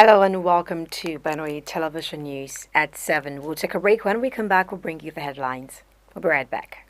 Hello and welcome to Benue Television News at 7. We'll take a break. When we come back, we'll bring you the headlines. We'll be right back.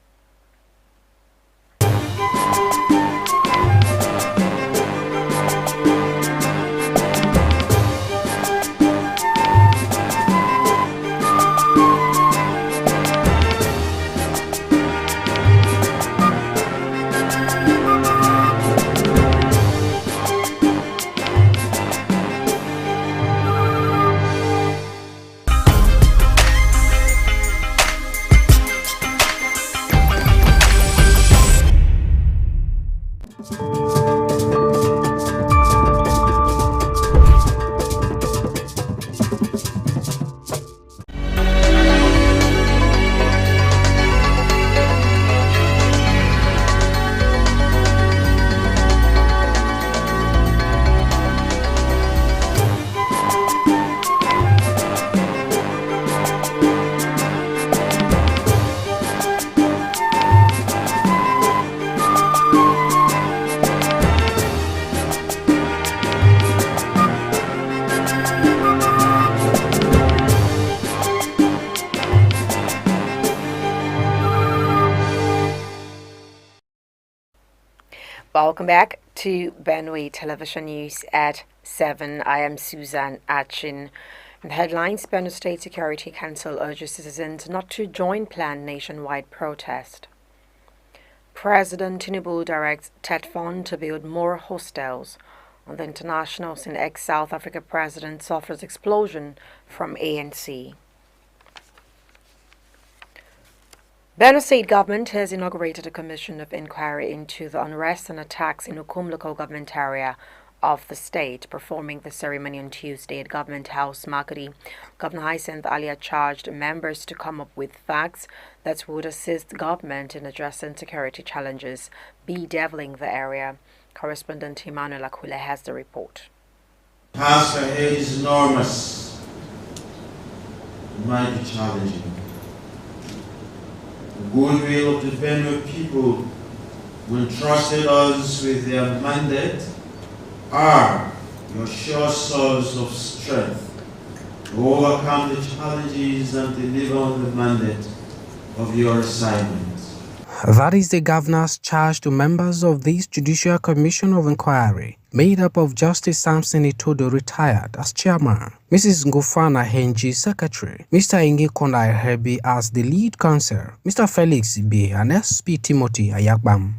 Welcome back to Benue Television News at 7. I am Susan Achin. In the headlines, Benue State Security Council urges citizens not to join planned nationwide protest. President Tinubu directs TED Fund to build more hostels. On the international scene, ex-South Africa president suffers explosion from ANC. Benue State government has inaugurated a commission of inquiry into the unrest and attacks in Ukum local government area of the state. Performing the ceremony on Tuesday at Government House, Makudi, Governor Hyacinth Alia charged members to come up with facts that would assist government in addressing security challenges bedeviling the area. Correspondent Emmanuel Akule has the report. The task ahead is enormous. It might be challenging. The goodwill of the Benue people who entrusted us with their mandate are your sure source of strength to overcome the challenges and deliver on the mandate of your assignment. That is the governor's charge to members of this Judicial Commission of Inquiry, made up of Justice Samson Itodo, retired, as chairman, Mrs. Ngufana Henji, secretary, Mr. Inge Kondai Hebi as the lead counsel, Mr. Felix B. and SP Timothy Ayagbam.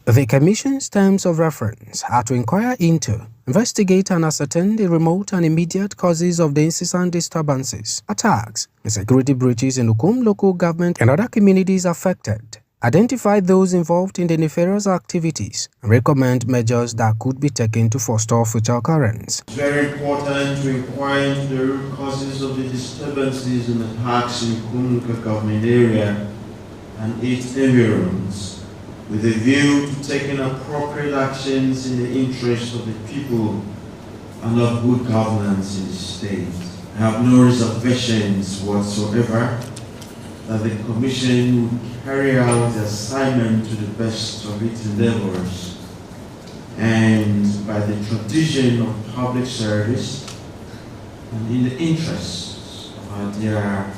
The commission's terms of reference are to inquire into, investigate and ascertain the remote and immediate causes of the incessant disturbances, attacks, and security breaches in Ukum local government and other communities affected, identify those involved in the nefarious activities, and recommend measures that could be taken to forestall future occurrence. It's very important to inquire into the root causes of the disturbances and attacks in Ukum local government area and its environs, with a view to taking appropriate actions in the interest of the people and of good governance in the state. I have no reservations whatsoever that the Commission will carry out the assignment to the best of its endeavors and by the tradition of public service and in the interests of our dear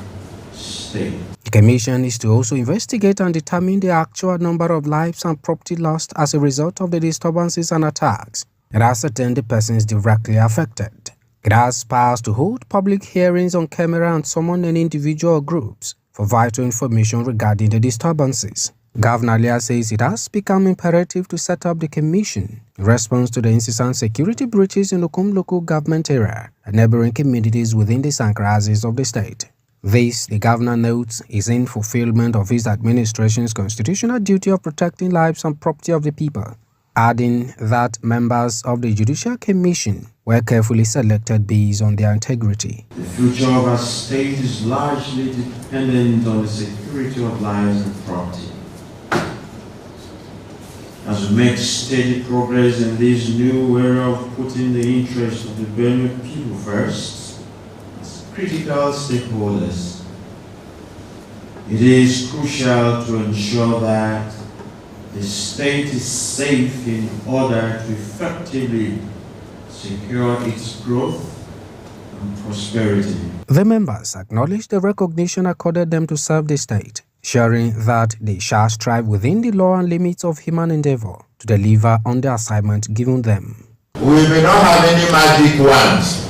state. The commission is to also investigate and determine the actual number of lives and property lost as a result of the disturbances and attacks, and ascertain the persons directly affected. It has powers to hold public hearings on camera and summon any individual or groups for vital information regarding the disturbances. Governor Alia says it has become imperative to set up the commission in response to the incessant security breaches in the Ukum local government area and neighboring communities within the sanctuaries of the state. This, the governor notes, is in fulfillment of his administration's constitutional duty of protecting lives and property of the people, adding that members of the Judicial Commission were carefully selected based on their integrity. The future of our state is largely dependent on the security of lives and property. As we make steady progress in this new era of putting the interests of the Benue people first, critical stakeholders, it is crucial to ensure that the state is safe in order to effectively secure its growth and prosperity. The members acknowledged the recognition accorded them to serve the state, sharing that they shall strive within the law and limits of human endeavor to deliver on the assignment given them. We may not have any magic wands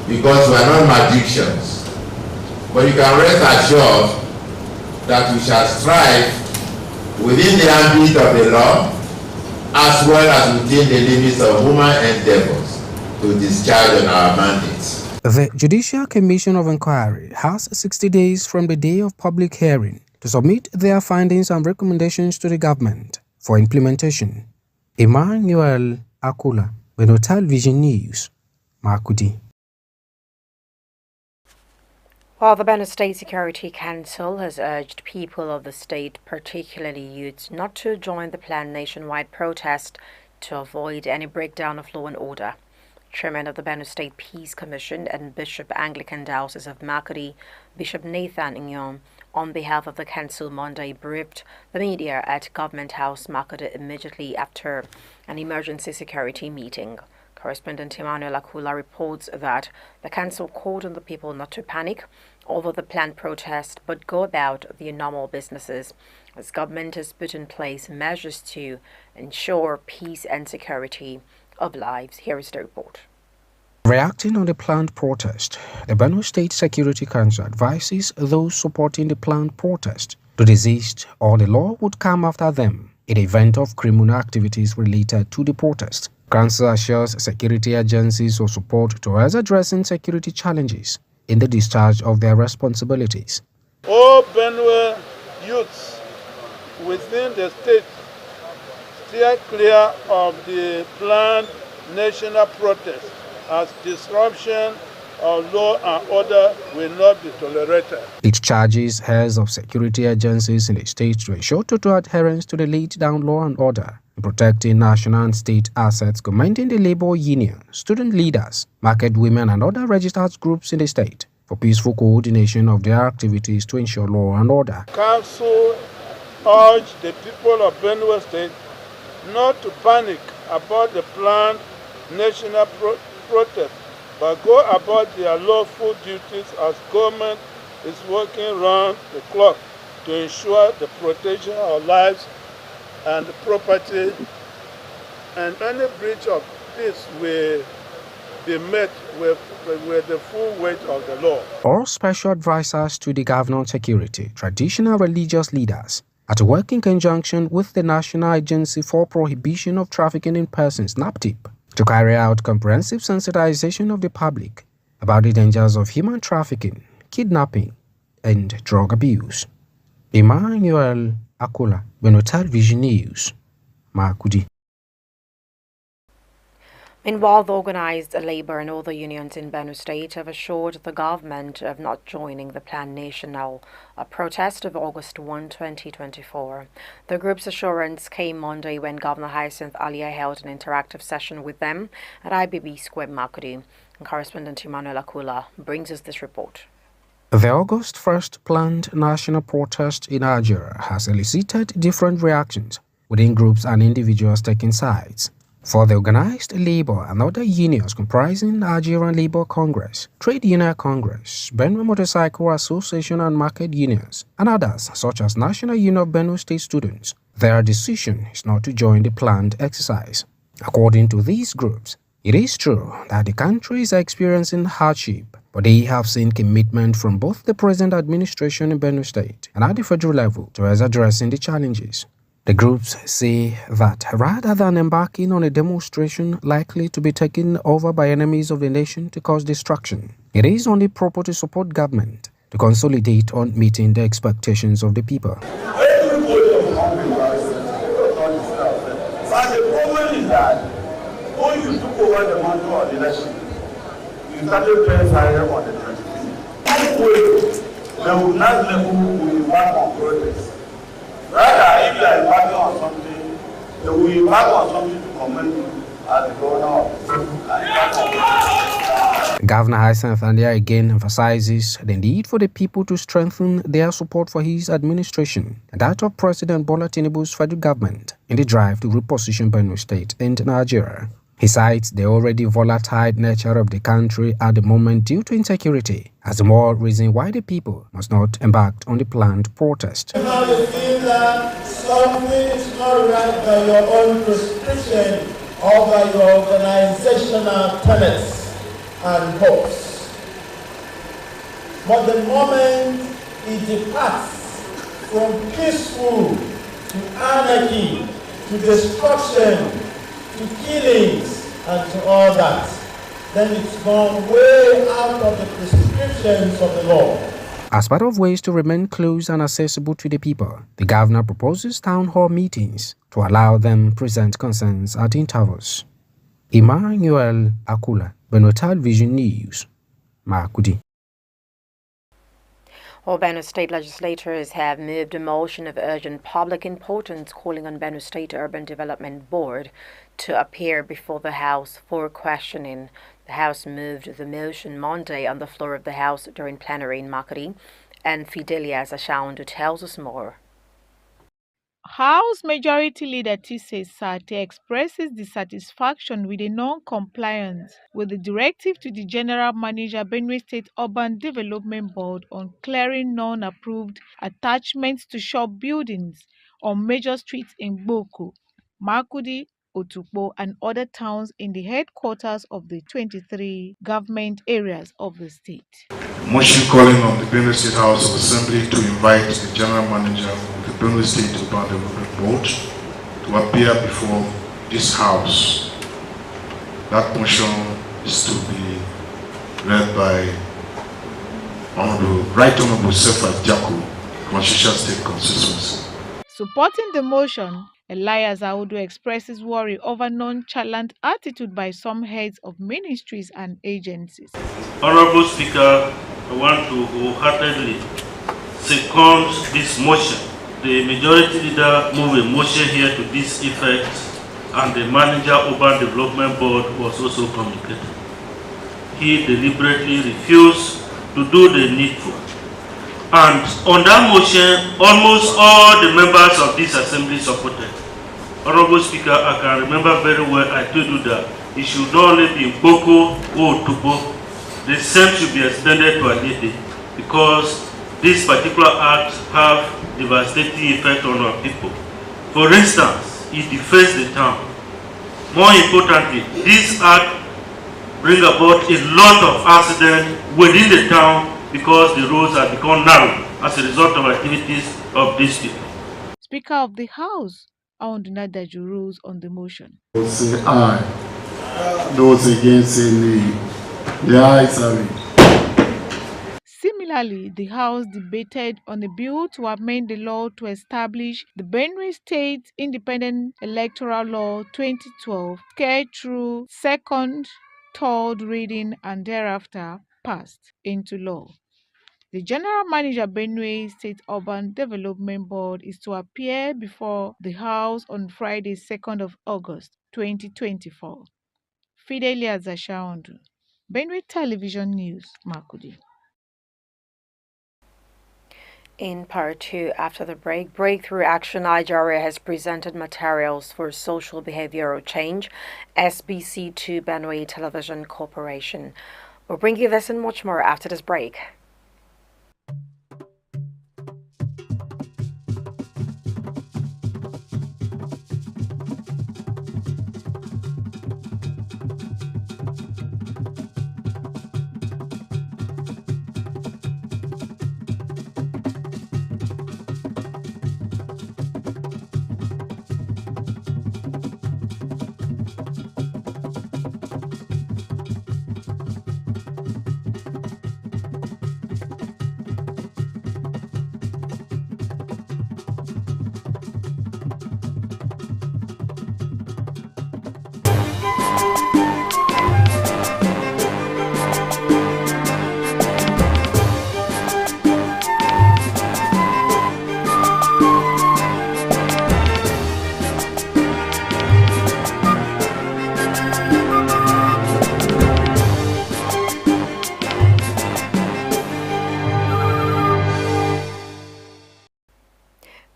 because we are not magicians, but you can rest assured that we shall strive within the ambit of the law as well as within the limits of human endeavors to discharge on our mandates. The Judicial Commission of Inquiry has 60 days from the day of public hearing to submit their findings and recommendations to the government for implementation. Emmanuel Akula, Benue Television News, Makudi. While the Benue State Security Council has urged people of the state, particularly youths, not to join the planned nationwide protest to avoid any breakdown of law and order. Chairman of the Benue State Peace Commission and Bishop Anglican Diocese of Makudi, Bishop Nathan Inyom, on behalf of the council Monday, briefed the media at Government House Makudi immediately after an emergency security meeting. Correspondent Emmanuel Akula reports that the council called on the people not to panic over the planned protest, but go about their normal businesses, as government has put in place measures to ensure peace and security of lives. Here is the report. Reacting on the planned protest, the Benue State Security Council advises those supporting the planned protest to desist or the law would come after them in the event of criminal activities related to the protest. Council assures security agencies will support towards addressing security challenges in the discharge of their responsibilities. All Benue youths within the state steer clear of the planned national protest, as disruption of law and order will not be tolerated. It charges heads of security agencies in the state to ensure total adherence to the laid down law and order in protecting national and state assets, commending the labor union, student leaders, market women and other registered groups in the state for peaceful coordination of their activities to ensure law and order. Council urged the people of Benue State not to panic about the planned national protest, but go about their lawful duties as government is working round the clock to ensure the protection of lives and property, and any breach of this will be met with the full weight of the law. All special advisors to the governor on security, traditional religious leaders, are to work in conjunction with the National Agency for Prohibition of Trafficking in Persons, NAPTIP, to carry out comprehensive sensitization of the public about the dangers of human trafficking, kidnapping, and drug abuse. Emmanuel Akula, Benue Television News, Makudi. Meanwhile, the organized labor and other unions in Benue State have assured the government of not joining the planned national protest of August 1, 2024. The group's assurance came Monday when Governor Hyacinth Alia held an interactive session with them at IBB Square, Makudi. And correspondent Emmanuel Akula brings us this report. The August 1st planned national protest in Nigeria has elicited different reactions within groups and individuals taking sides. For the organized labor and other unions comprising Nigerian Labour Congress, Trade Union Congress, Benue Motorcycle Association and Market Unions, and others such as National Union of Benue State Students, their decision is not to join the planned exercise. According to these groups, it is true that the country is experiencing hardship, but they have seen commitment from both the present administration in Benue State and at the federal level towards addressing the challenges. The groups say that rather than embarking on a demonstration likely to be taken over by enemies of the nation to cause destruction, it is only proper to support government to consolidate on meeting the expectations of the people. But the problem is that when you took over the mantle of leadership, you started playing fire on the 25th. They will not let you work on progress. Rather, if you are embarking on something, they will embark on something to commend you as the governor. Governor Hyacinth Alia again emphasizes the need for the people to strengthen their support for his administration and that of President Bola Tinubu's federal government in the drive to reposition Benue State and Nigeria. He cites the already volatile nature of the country at the moment due to insecurity as the more reason why the people must not embark on the planned protest. Now you feel that something is not right by your own prescription or by your organizational tenets and hopes. But the moment it departs from peaceful to anarchy, to destruction, to killings, and to all that, then it's gone way out of the prescriptions of the law. As part of ways to remain close and accessible to the people, the governor proposes town hall meetings to allow them present concerns at intervals. Emmanuel Akula, Benue Television News, Makudi. Benue state legislators have moved a motion of urgent public importance calling on Benue State Urban Development Board to appear before the House for questioning. The House moved the motion Monday on the floor of the House during plenary in Makudi, and Fidelia Zashaundu tells us more. House Majority Leader Tise Sate expresses dissatisfaction with the non-compliance with the directive to the General Manager Benue State Urban Development Board on clearing non-approved attachments to shop buildings on major streets in Boko, Makudi, Otukpo, and other towns in the headquarters of the 23 government areas of the state. Motion calling on the Benue State House of Assembly to invite the General Manager of the Benue State Urban Development Board to appear before this House. That motion is to be read by Right Honorable Sefa Jaku, Constitution State Constituency. Supporting the motion, Elias Audu expresses worry over nonchalant attitude by some heads of ministries and agencies. Honorable Speaker, I want to wholeheartedly second this motion. The majority leader moved a motion here to this effect, and the manager urban development board was also communicated. He deliberately refused to do the needful. And on that motion, almost all the members of this assembly supported. Honorable Speaker, I can remember very well I told you that it should not only be in Boko or Tubo. The same should be extended to Adede, because this particular act have devastating effect on our people. For instance, it defends the town. More importantly, this act bring about a lot of accidents within the town because the roads have become narrow as a result of activities of these people. Speaker of the House, Aundunadaju, rules on the motion. Say aye. Those against say nay. The ayes have it. Similarly, the House debated on a bill to amend the law to establish the Benue State Independent Electoral Law 2012, carried through second, third reading and thereafter passed into law. The General Manager Benue State Urban Development Board is to appear before the House on Friday, 2nd of August, 2024. Fidelia Zashaundu, Benue Television News, Makudi. In part 2, after the break, Breakthrough Action Nigeria has presented materials for social behavioral change, SBC to Benue Television Corporation. We'll bring you this and much more after this break.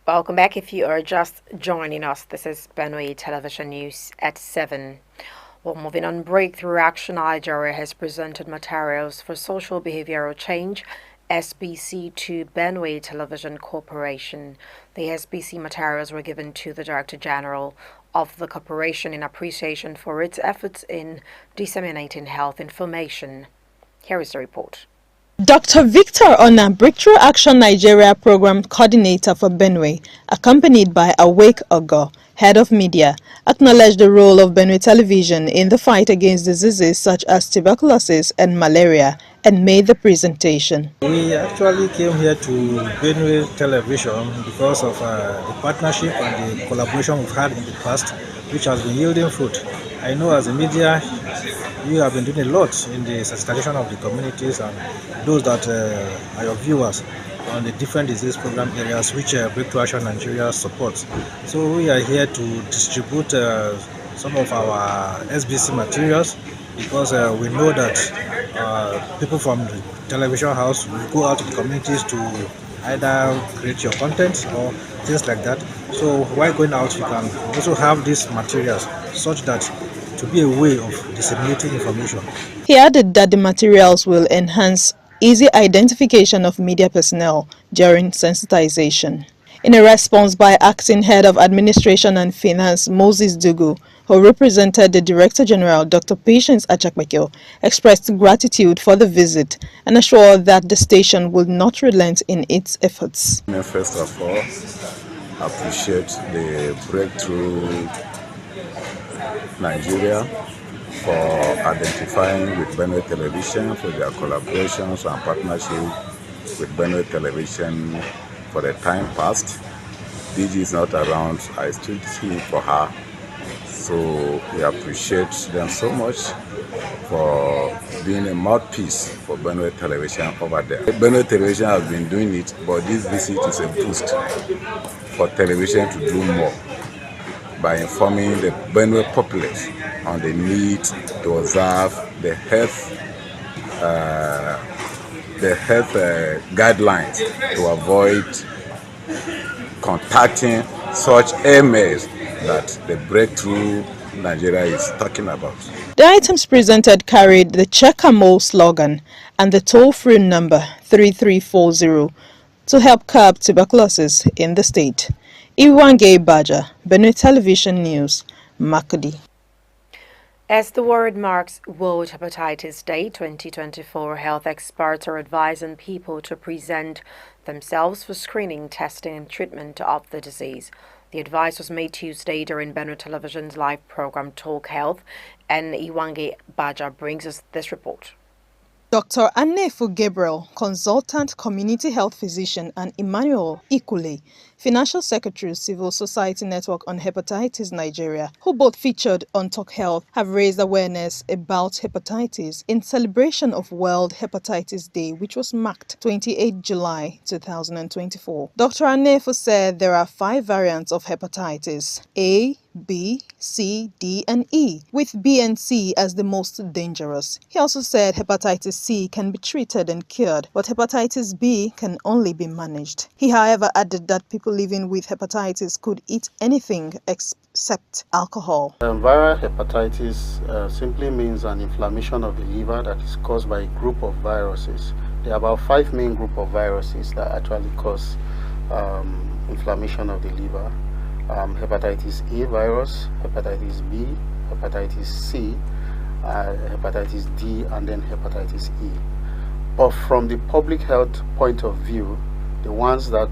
Welcome back. If you are just joining us, this is Benue Television News at 7. Well, moving on, Breakthrough Action Nigeria has presented materials for social behavioral change SBC to Benue Television Corporation. The SBC materials were given to the Director General of the corporation in appreciation for its efforts in disseminating health information. Here is the report. Dr. Victor Ona, Breakthrough Action Nigeria Program Coordinator for Benue, accompanied by Awake Ogo, Head of Media, acknowledged the role of Benue Television in the fight against diseases such as tuberculosis and malaria and made the presentation. We actually came here to Benue Television because of the partnership and the collaboration we've had in the past, which has been yielding fruit. I know as a media, you have been doing a lot in the sensitization of the communities and those that are your viewers on the different disease program areas which Breakthrough Action Nigeria supports. So we are here to distribute some of our SBC materials because we know that people from the television house will go out to the communities to either create your content or things like that. So while going out, you can also have these materials such that to be a way of disseminating information. He added that the materials will enhance easy identification of media personnel during sensitization. In a response by Acting Head of Administration and Finance Moses Dugu, who represented the Director General Dr. Patience Achakpekyo, expressed gratitude for the visit and assured that the station will not relent in its efforts. First of all, appreciate the Breakthrough Nigeria for identifying with Benue Television for their collaborations and partnership with Benue Television for the time past. DG is not around, I stood here for her. So we appreciate them so much for being a mouthpiece for Benue Television over there. Benue Television has been doing it, but this visit is a boost for television to do more by informing the Benue populace on the need to observe the health guidelines to avoid contacting such ailments that the Breakthrough Nigeria is talking about. The items presented carried the Check and More slogan and the toll-free number 3340 to help curb tuberculosis in the state. Iwange Baja, Benue Television News, Makudi. As the word marks World Hepatitis Day 2024, health experts are advising people to present themselves for screening, testing, and treatment of the disease. The advice was made Tuesday during Benue Television's live program Talk Health, and Iwange Baja brings us this report. Dr. Anefu Gabriel, consultant community health physician, and Emmanuel Ikule, Financial Secretary, Civil Society Network on Hepatitis Nigeria, who both featured on Talk Health, have raised awareness about hepatitis in celebration of World Hepatitis Day, which was marked 28 July 2024. Dr. Anefu said there are 5 variants of hepatitis: A, B, C, D, and E, with B and C as the most dangerous. He also said hepatitis C can be treated and cured, but hepatitis B can only be managed. He, however, added that people living with hepatitis could eat anything except alcohol. Viral hepatitis simply means an inflammation of the liver that is caused by a group of viruses. There are about 5 main groups of viruses that actually cause inflammation of the liver. Hepatitis A virus, hepatitis B, hepatitis C, hepatitis D, and then hepatitis E. But from the public health point of view, the ones that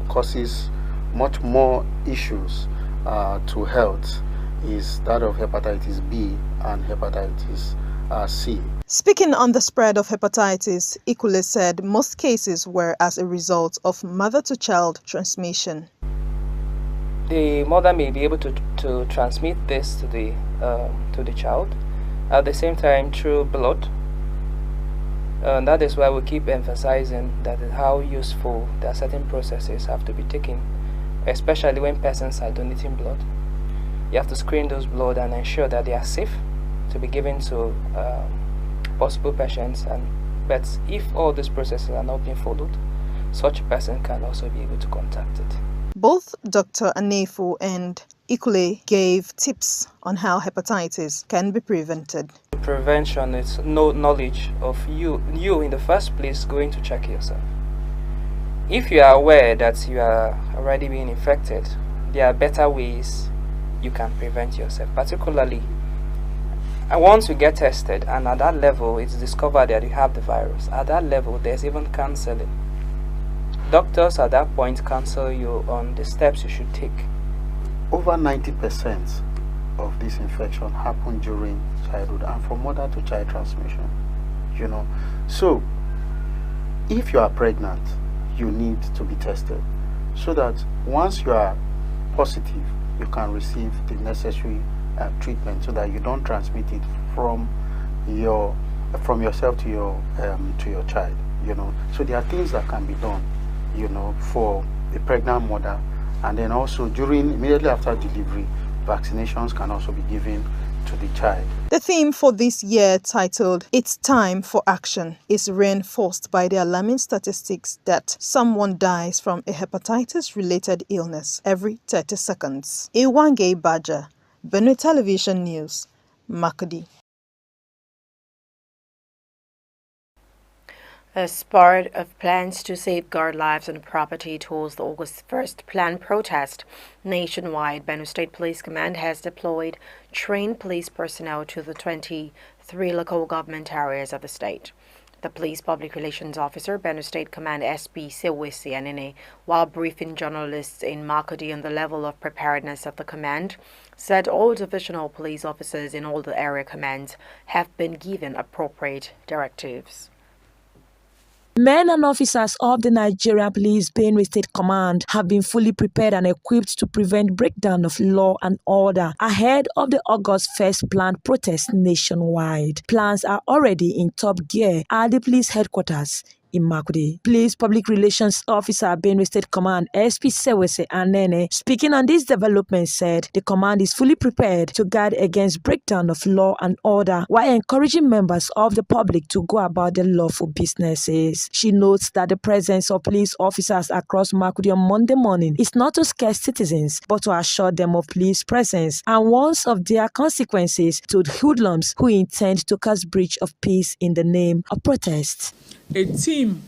causes much more issues to health is that of hepatitis B and hepatitis C. Speaking on the spread of hepatitis, Ikule said most cases were as a result of mother-to-child transmission. The mother may be able to transmit this to the child, at the same time through blood. And that is why we keep emphasizing that how useful that certain processes have to be taken, especially when persons are donating blood. You have to screen those blood and ensure that they are safe to be given to possible patients. But if all these processes are not being followed, such a person can also be able to contact it. Both Dr. Anefu and Ikule gave tips on how hepatitis can be prevented. Prevention is no knowledge of you in the first place going to check yourself. If you are aware that you are already being infected, there are better ways you can prevent yourself, particularly once you get tested and at that level it's discovered that you have the virus. At that level there's even counseling. Doctors at that point counsel you on the steps you should take. Over 90% of this infection happen during childhood and from mother to child transmission, So if you are pregnant, you need to be tested so that once you are positive, you can receive the necessary treatment so that you don't transmit it from yourself to your child. So there are things that can be done, for the pregnant mother, and then also immediately after delivery, vaccinations can also be given to the child. The theme for this year, titled "It's Time for Action," is reinforced by the alarming statistics that someone dies from a hepatitis-related illness every 30 seconds. Iwange Baja, Benue Television News, Makudi. As part of plans to safeguard lives and property towards the August 1st planned protest nationwide, Benue State Police Command has deployed trained police personnel to the 23 local government areas of the state. The Police Public Relations Officer, Benue State Command SP Sewisi Anene, while briefing journalists in Makudi on the level of preparedness of the command, said all divisional police officers in all the area commands have been given appropriate directives. Men and officers of the Nigeria Police Benue State Command have been fully prepared and equipped to prevent breakdown of law and order ahead of the August 1st planned protest nationwide. Plans are already in top gear at the police headquarters in Makudi. Police Public Relations Officer Benue State Command SP Sewese Anene, speaking on this development, said the command is fully prepared to guard against breakdown of law and order while encouraging members of the public to go about their lawful businesses. She notes that the presence of police officers across Makudi on Monday morning is not to scare citizens but to assure them of police presence and warns of their consequences to hoodlums who intend to cause breach of peace in the name of protest. A team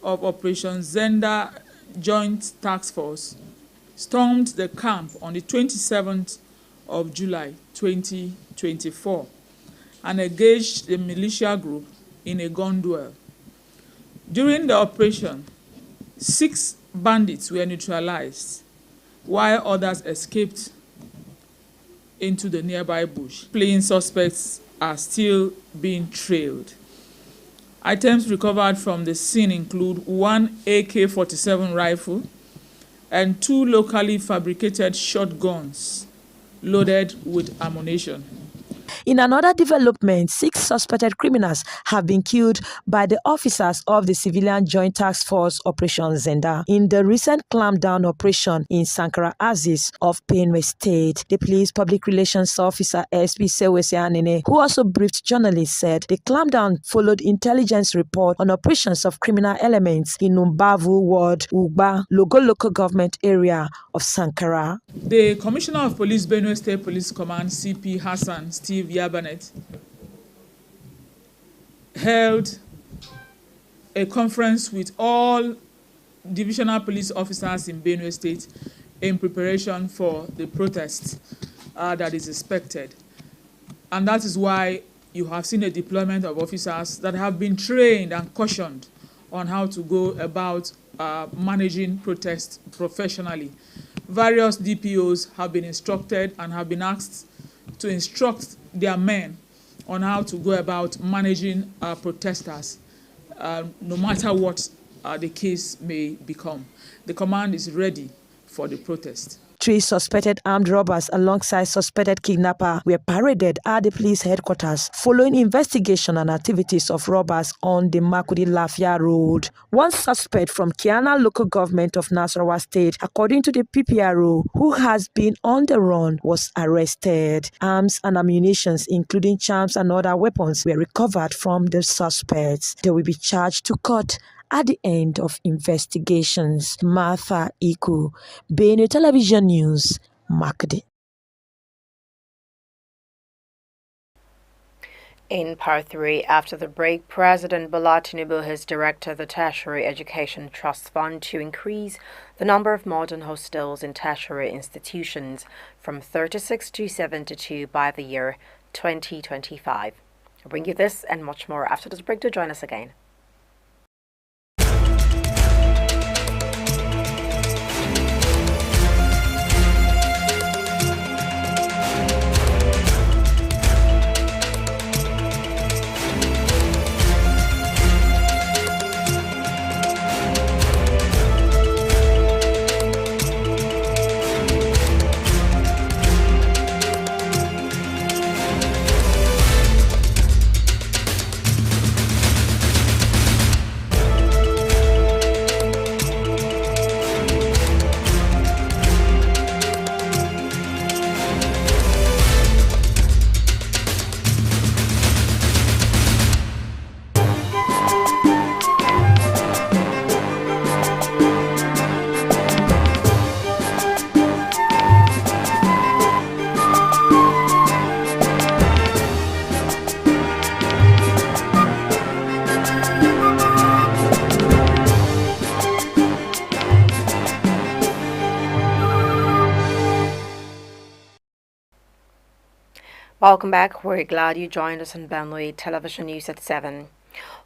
of Operation Zenda Joint Task Force stormed the camp on the 27th of July 2024 and engaged the militia group in a gun duel. During the operation, 6 bandits were neutralized, while others escaped into the nearby bush. Fleeing suspects are still being trailed. Items recovered from the scene include 1 AK-47 rifle and 2 locally fabricated shotguns loaded with ammunition. In another development, 6 suspected criminals have been killed by the officers of the Civilian Joint Task Force Operation Zenda in the recent clampdown operation in Sankara Aziz of Benue State. The Police Public Relations Officer SP Sewese Anene, who also briefed journalists, said the clampdown followed intelligence report on operations of criminal elements in Umbavu Ward, Ugba, Logo local government area of Sankara. The Commissioner of Police, Benue State Police Command, CP Hassan Steve Yabanet, held a conference with all divisional police officers in Benue State in preparation for the protest that is expected. And that is why you have seen a deployment of officers that have been trained and cautioned on how to go about managing protests professionally. Various DPOs have been instructed and have been asked to instruct their men on how to go about managing protesters, no matter what the case may become. The command is ready for the protest. 3 suspected armed robbers alongside suspected kidnapper were paraded at the police headquarters following investigation and activities of robbers on the Makudi-Lafia Road. 1 suspect from Kiana local government of Nasarawa State, according to the PPRO, who has been on the run, was arrested. Arms and ammunition, including charms and other weapons, were recovered from the suspects. They will be charged to court at the end of investigations. Martha Iku, Benue Television News, Makdi. In part 3, after the break, President Bola Tinubu has directed the Tertiary Education Trust Fund to increase the number of modern hostels in tertiary institutions from 36 to 72 by the year 2025. I'll bring you this and much more after this break. To join us again. Welcome back. We're glad you joined us on Benue Television News at 7.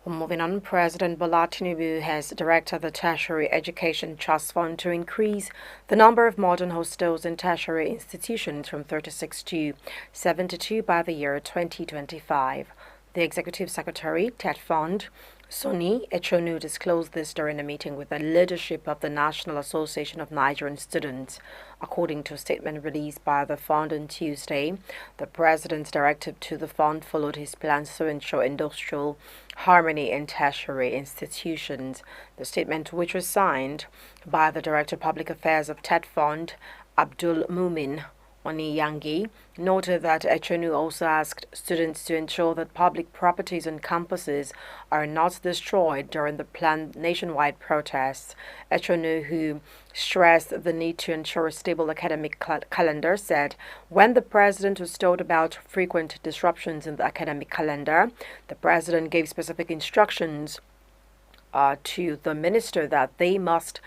Well, moving on, President Bola Tinubu has directed the Tertiary Education Trust Fund to increase the number of modern hostels in tertiary institutions from 36 to 72 by the year 2025. The Executive Secretary, TED Fund, Sonny Echonu, disclosed this during a meeting with the leadership of the National Association of Nigerian Students. According to a statement released by the fund on Tuesday, the president's directive to the fund followed his plans to ensure industrial harmony in tertiary institutions. The statement, which was signed by the Director of Public Affairs of TED Fund, Abdul Mumin Oniyangi, noted that Echonu also asked students to ensure that public properties on campuses are not destroyed during the planned nationwide protests. Echonu, who stressed the need to ensure a stable academic calendar, said when the president was told about frequent disruptions in the academic calendar, the president gave specific instructions to the minister that they must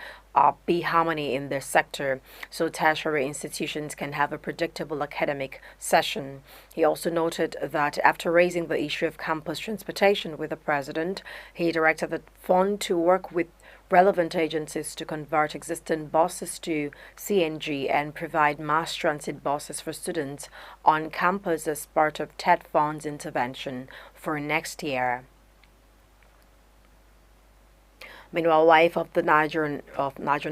be harmony in their sector so tertiary institutions can have a predictable academic session. He also noted that after raising the issue of campus transportation with the president, he directed the fund to work with relevant agencies to convert existing buses to CNG and provide mass transit buses for students on campus as part of TED Fund's intervention for next year. Meanwhile, wife of the Nigerian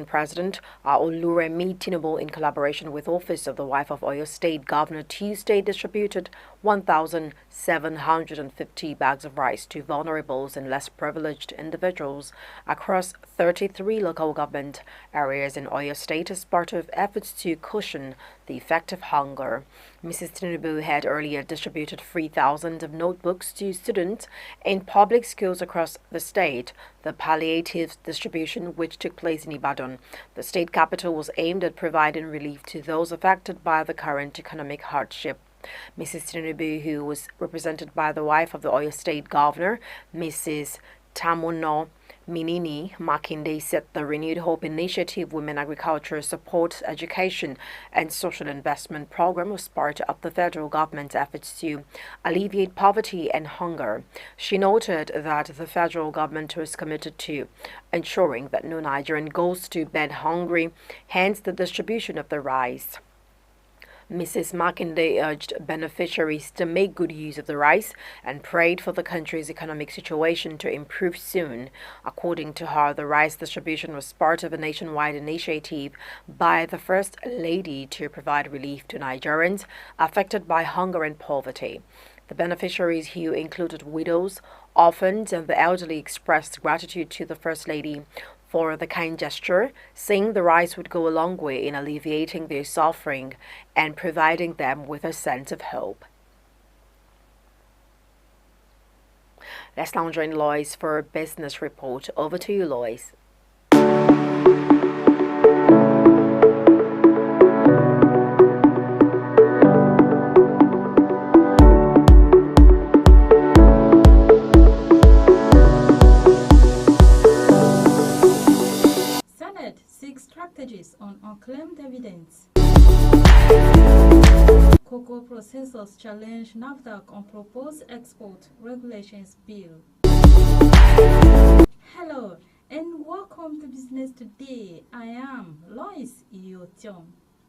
president, Oluremi Tinubu, in collaboration with Office of the Wife of Oyo State Governor, Tuesday distributed 1,750 bags of rice to vulnerables and less privileged individuals across 33 local government areas in Oyo State as part of efforts to cushion the effect of hunger. Mrs. Tinubu had earlier distributed 3,000 of notebooks to students in public schools across the state. The palliative distribution, which took place in Ibadan, the state capital, was aimed at providing relief to those affected by the current economic hardship. Mrs. Tinubu, who was represented by the wife of the Oyo State Governor, Mrs. Tamuno Minini Makinde, said the Renewed Hope Initiative Women Agriculture Support Education and Social Investment Program was part of the federal government's efforts to alleviate poverty and hunger. She noted that the federal government was committed to ensuring that no Nigerian goes to bed hungry, hence the distribution of the rice. Mrs. Makinde urged beneficiaries to make good use of the rice and prayed for the country's economic situation to improve soon. According to her, the rice distribution was part of a nationwide initiative by the First Lady to provide relief to Nigerians affected by hunger and poverty. The beneficiaries, who included widows, orphans, and the elderly, expressed gratitude to the First Lady for the kind gesture, saying the rice would go a long way in alleviating their suffering and providing them with a sense of hope. Let's now join Lois for a business report. Over to you, Lois. strategies on unclaimed evidence. Cocoa processors challenge NAFDAC on proposed export regulations bill. Hello and welcome to Business Today. I am Lois Iotiong.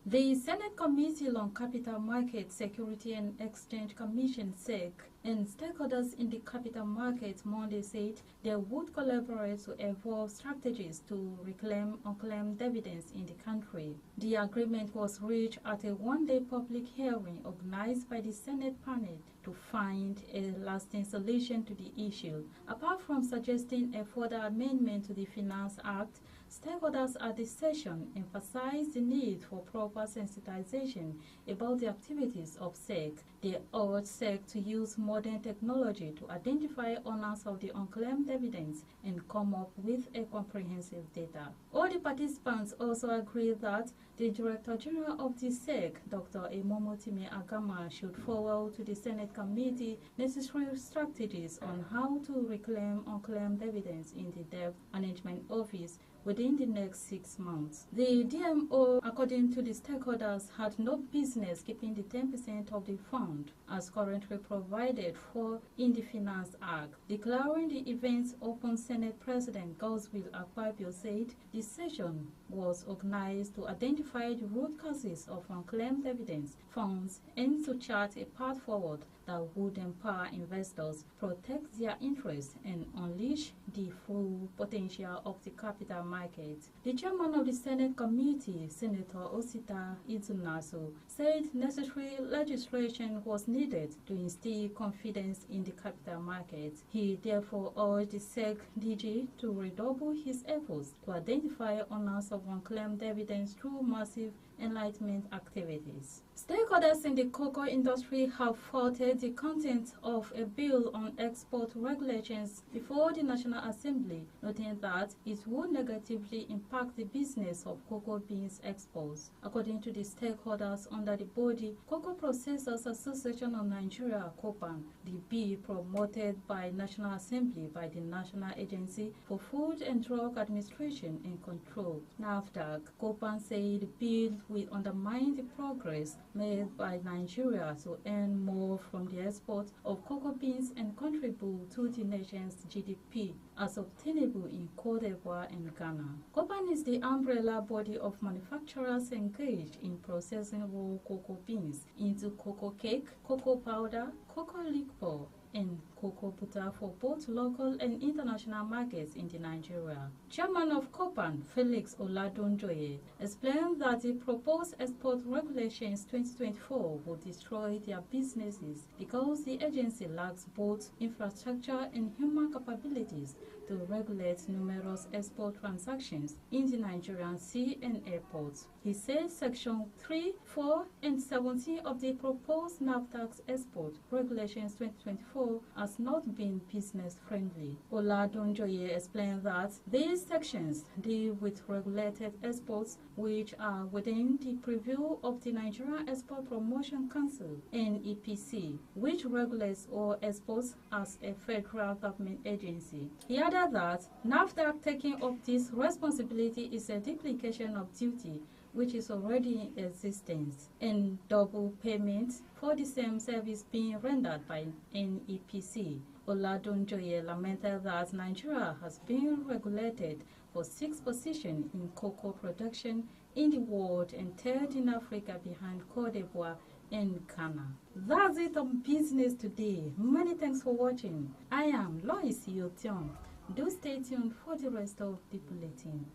The Senate Committee on Capital Market Security and Exchange Commission (SEC) and stakeholders in the capital market Monday said they would collaborate to evolve strategies to reclaim unclaimed dividends in the country. The agreement was reached at a one-day public hearing organized by the Senate panel to find a lasting solution to the issue. Apart from suggesting a further amendment to the Finance Act, stakeholders at the session emphasized the need for proper sensitization about the activities of SEC. They urged SEC to use modern technology to identify owners of the unclaimed evidence and come up with a comprehensive data. All the participants also agreed that the Director General of the SEC, Dr. Emomotimi Agama, should forward to the Senate Committee necessary strategies on how to reclaim unclaimed evidence in the Debt Management Office within the next 6 months. The DMO, according to the stakeholders, had no business keeping the 10% of the fund as currently provided for in the Finance Act. Declaring the events open, Senate President Godswill Akpabio said the session was organized to identify the root causes of unclaimed evidence funds and to chart a path forward that would empower investors, protect their interests, and unleash the full potential of the capital market. The chairman of the Senate Committee, Senator Osita Izunaso, said necessary legislation was needed to instill confidence in the capital market. He therefore urged the SEC DG to redouble his efforts to identify owners of unclaimed evidence through massive enlightenment activities. Stakeholders in the cocoa industry have faulted the content of a bill on export regulations before the National Assembly, noting that it would negatively impact the business of cocoa beans exports. According to the stakeholders under the body Cocoa Processors Association of Nigeria (COPAN), the bill promoted by National Assembly by the National Agency for Food and Drug Administration and Control (NAFDAC). COPAN said the bill will undermine the progress made by Nigeria to earn more from the export of cocoa beans and contribute to the nation's GDP as obtainable in Cote d'Ivoire and Ghana. COPAN is the umbrella body of manufacturers engaged in processing raw cocoa beans into cocoa cake, cocoa powder, cocoa liquor, and cocoa butter for both local and international markets in Nigeria. Chairman of COPAN, Felix Oladunjoye, explained that the proposed export regulations 2024 will destroy their businesses because the agency lacks both infrastructure and human capabilities to regulate numerous export transactions in the Nigerian sea and airports. He said Section 3, 4, and 17 of the proposed NAFDAC export regulations 2024 has not been business-friendly. Oladunjoye explained that these sections deal with regulated exports which are within the purview of the Nigerian Export Promotion Council (NEPC), which regulates all exports as a federal government agency. He added that NAFDAC taking up this responsibility is a duplication of duty which is already in existence, and double payment for the same service being rendered by NEPC. Oladunjoye lamented that Nigeria has been regulated for 6th position in cocoa production in the world and 3rd in Africa behind Cote d'Ivoire and Ghana. That's it on Business Today. Many thanks for watching. I am Lois Iotiong. Do stay tuned for the rest of the bulletin.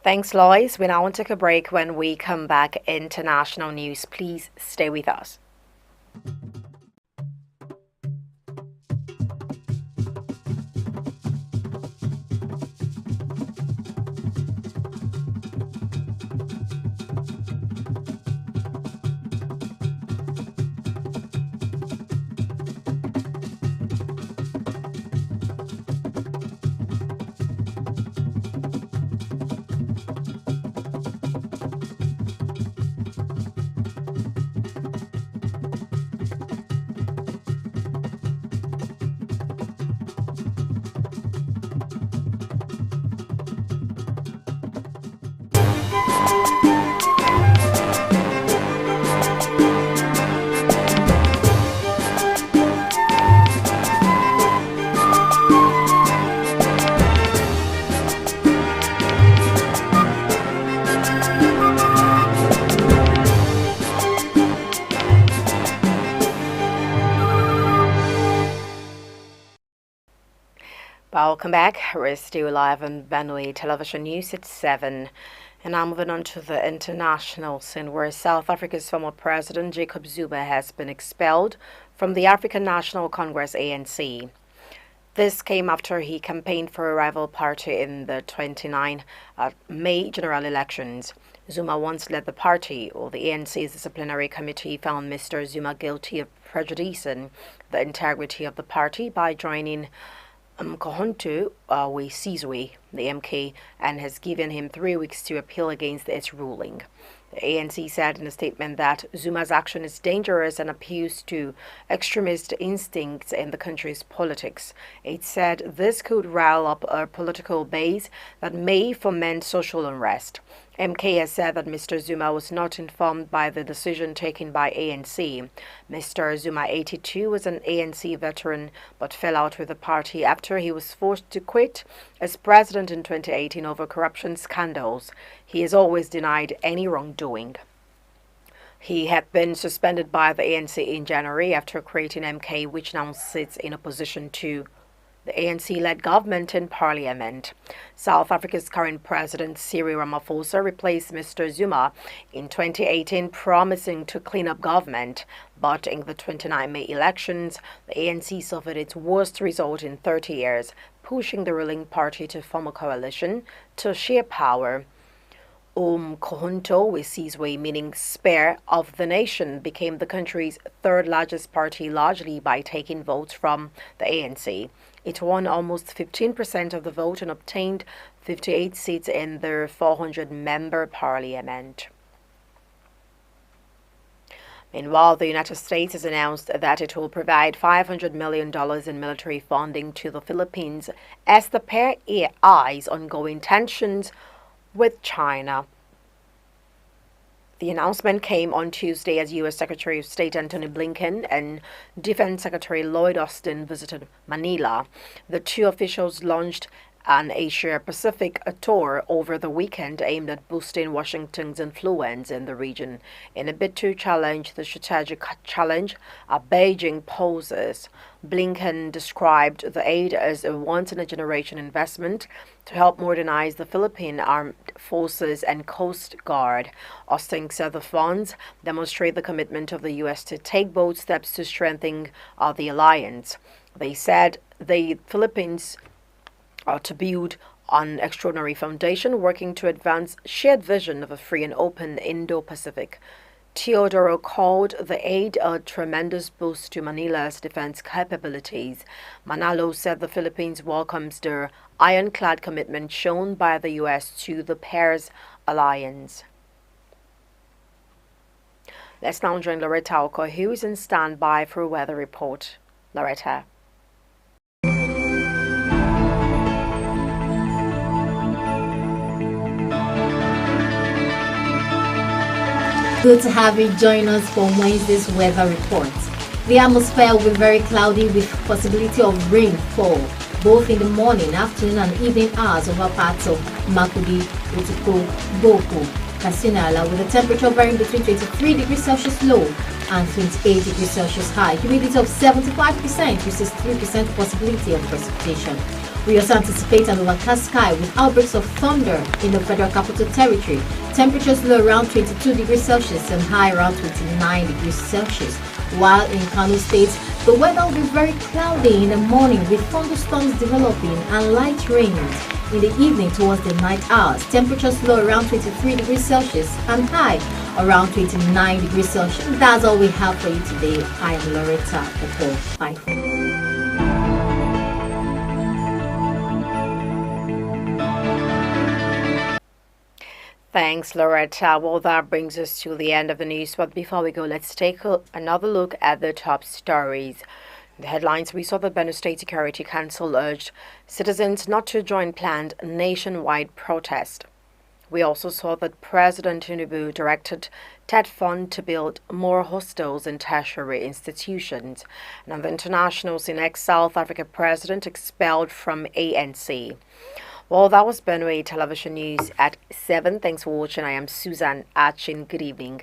Thanks, Lois. We now want to take a break. When we come back, international news. Please stay with us. Welcome back. We're still live on Benue Television News at 7. And now moving on to the international scene, where South Africa's former president Jacob Zuma has been expelled from the African National Congress ANC. This came after he campaigned for a rival party in the 29 May general elections. Zuma once led the party, while the ANC's disciplinary committee found Mr. Zuma guilty of prejudicing the integrity of the party by joining Mkhonto Sizwe, the MK, and has given him 3 weeks to appeal against its ruling. The ANC said in a statement that Zuma's action is dangerous and appeals to extremist instincts in the country's politics. It said this could rile up a political base that may foment social unrest. MK has said that Mr. Zuma was not informed by the decision taken by ANC. Mr. Zuma, 82, was an ANC veteran but fell out with the party after he was forced to quit as president in 2018 over corruption scandals. He has always denied any wrongdoing. He had been suspended by the ANC in January after creating MK, which now sits in opposition to the ANC-led government in parliament. South Africa's current president, Cyril Ramaphosa, replaced Mr. Zuma in 2018, promising to clean up government. But in the 29 May elections, the ANC suffered its worst result in 30 years, pushing the ruling party to form a coalition to share power. Mkhonto Sizwe, meaning spare of the nation, became the country's third largest party, largely by taking votes from the ANC. It won almost 15% of the vote and obtained 58 seats in the 400-member parliament. Meanwhile, the United States has announced that it will provide $500 million in military funding to the Philippines as the pair eyes ongoing tensions with China. The announcement came on Tuesday as U.S. Secretary of State Antony Blinken and Defense Secretary Lloyd Austin visited Manila. The two officials launched an Asia-Pacific tour over the weekend aimed at boosting Washington's influence in the region in a bid to challenge the strategic challenge Beijing poses. Blinken described the aid as a once-in-a-generation investment to help modernize the Philippine Armed Forces and Coast Guard. Austin said the funds demonstrate the commitment of the U.S. to take bold steps to strengthen the alliance. They said the Philippines to build an extraordinary foundation working to advance shared vision of a free and open Indo-Pacific. Teodoro called the aid a tremendous boost to Manila's defense capabilities. Manalo said the Philippines welcomes the ironclad commitment shown by the U.S. to the pair's alliance. Let's now join Loretta Oko, who is in standby for a weather report. Loretta. Good to have you join us for Wednesday's weather report. The atmosphere will be very cloudy with possibility of rainfall both in the morning, afternoon and evening hours over parts of Makudi, Utiko, Boko, Kasinala, with a temperature varying between 23 degrees Celsius low and 28 degrees Celsius high. Humidity of 75%, which is 3% possibility of precipitation. We also anticipate an overcast sky with outbreaks of thunder in the Federal Capital Territory. Temperatures low around 22 degrees Celsius and high around 29 degrees Celsius. While in Kano State, the weather will be very cloudy in the morning with thunderstorms developing and light rains in the evening towards the night hours. Temperatures low around 23 degrees Celsius and high around 29 degrees Celsius. That's all we have for you today. I am Loretta Oko. Bye. Thanks, Loretta. Well, that brings us to the end of the news. But before we go, let's take another look at the top stories. In the headlines, we saw the Benue State Security Council urged citizens not to join planned nationwide protest. We also saw that President Tinubu directed TED Fund to build more hostels in tertiary institutions. And on the international scene, ex-South Africa president expelled from ANC. Well, that was Benue Television News at 7. Thanks for watching. I am Susan Achin. Good evening.